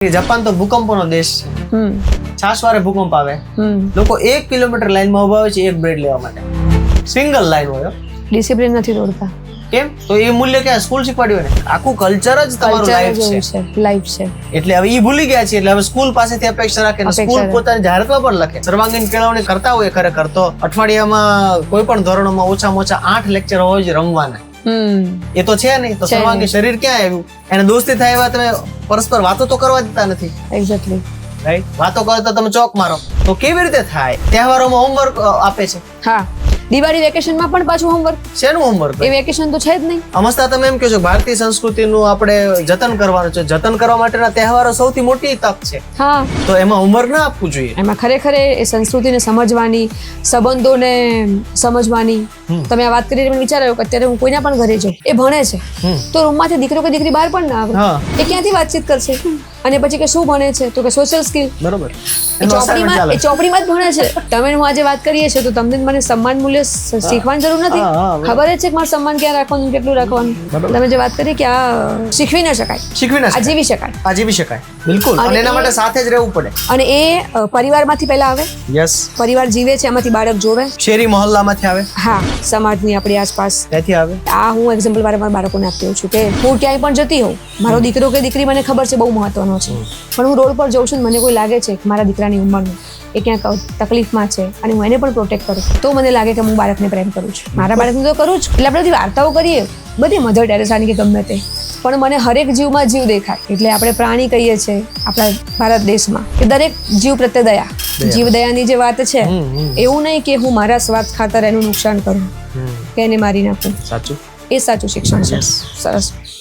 Japan તો ભૂકંપોનો દેશ છે. છાસવારે ભૂકંપ આવે, લોકો 1 કિલોમીટર લાઈનમાં ઉભા હોય છે એક બ્રેડ લેવા માટે. સિંગલ લાઈન હોય, ડિસિપ્લિન નથી દોડતા. કેમ? તો એ મૂલ્ય ક્યાં સ્કૂલ શીખવાડ્યું ને? આખું કલ્ચર જ તમારું લાઈફ છે. એટલે હવે ઈ ભૂલી ગયા છે, એટલે હવે સ્કૂલ પાસેથી અપેક્ષા રાખે ને સ્કૂલ પોતાની જાહેરાતમાં પણ લખે સર્વાંગીણ કેળવણી કરતા હોય. ખરેખર તો અઠવાડિયામાં કોઈ પણ ધોરણોમાં ઓછામાં ઓછા 8 લેક્ચર હોય છે રમવાના. એ તો છે નહીં, તો સર્વાંગી શરીર ક્યાં આવ્યું? એને દોસ્તી થાય એવા તમે પરસ્પર વાતો તો કરવા દેતા નથી. Exactly right. વાતો કરો તો તમે ચોક મારો, તો કેવી રીતે થાય? તહેવારોમાં હોમવર્ક આપે છે. હા, દિવાળી વેકેશનમાં પણ પાછું હોમવર્ક. શેનું હોમવર્ક? એ વેકેશન તો છે જ નહીં. અમસ્તા તમે એમ કહો છો ભારતીય સંસ્કૃતિનું આપણે જતન કરવાનું છે. જતન કરવા માટેના તહેવારો સૌથી મોટી તક છે. હા, તો એમાં હોમવર્ક ના આપવું જોઈએ. એમાં ખરેખર એ સંસ્કૃતિને સમજવાની, સંબંધોને સમજવાની. તમે આ વાત કરીને મને વિચાર આવ્યો કે અત્યારે હું કોઈના પણ ઘરે જાઉં, એ ભણે છે તો રૂમમાંથી દીકરો કે દીકરી બહાર પણ ના આવે. એ ક્યાંથી વાતચીત કરશે? અને પછી કે શું ભણે છે? તો કે સોશિયલ સ્કિલ. બરોબર. એ ચોપડીમાં જ ભણે છે. તમે હું આજે વાત કરીએ છીએ તો તમને મને સન્માન મૂલ્ય શીખવાની જરૂર નથી. ખબર જ છે કે મારું સન્માન ક્યાં રાખવાનું, કેટલું રાખવાનું. તમે જે વાત કરી કે આ શીખવી ના શકાય, આજીવી શકાય. બિલકુલ. અને એના માટે સાથે જ રહેવું પડે. અને એ પરિવારમાંથી પહેલા આવે. યસ. પરિવાર જીવે છે, એમાંથી બાળક જોવે. શેરી મહોલ્લામાંથી આવે. હા, સમાજની આપણી આસપાસ ત્યાંથી આવે. આ હું એક્ઝામ્પલ વારંવાર બાળકોને આપતી હોઉં છું કે હું ક્યાંય પણ જતી હોઉં, મારો દીકરો કે દીકરી મને ખબર છે બહુ મહત્વનો છે, પણ હું રોડ પર જઉં છું મને કોઈ લાગે છે કે મારા દીકરાની ઉંમરનું એ ક્યાંક તકલીફમાં છે અને હું એને પણ પ્રોટેક્ટ કરું, તો મને લાગે કે હું બાળકને પ્રેમ કરું છું. મારા બાળકને તો કરું જ. એટલે આપણે બધી વાર્તાઓ કરીએ, બધી મધર ટેરેસાની કે ગમે તે, પણ મને હરેક જીવમાં જીવ દેખાય. એટલે આપણે પ્રાણી કહીએ છીએ આપણા ભારત દેશમાં કે દરેક જીવ પ્રત્યે દયા, જીવ દયાની જે વાત છે, એવું નહીં કે હું મારા સ્વાર્થ ખાતર એનું નુકસાન કરું કે એને મારી નાખું. સાચું. એ સાચું શિક્ષણ છે. સરસ.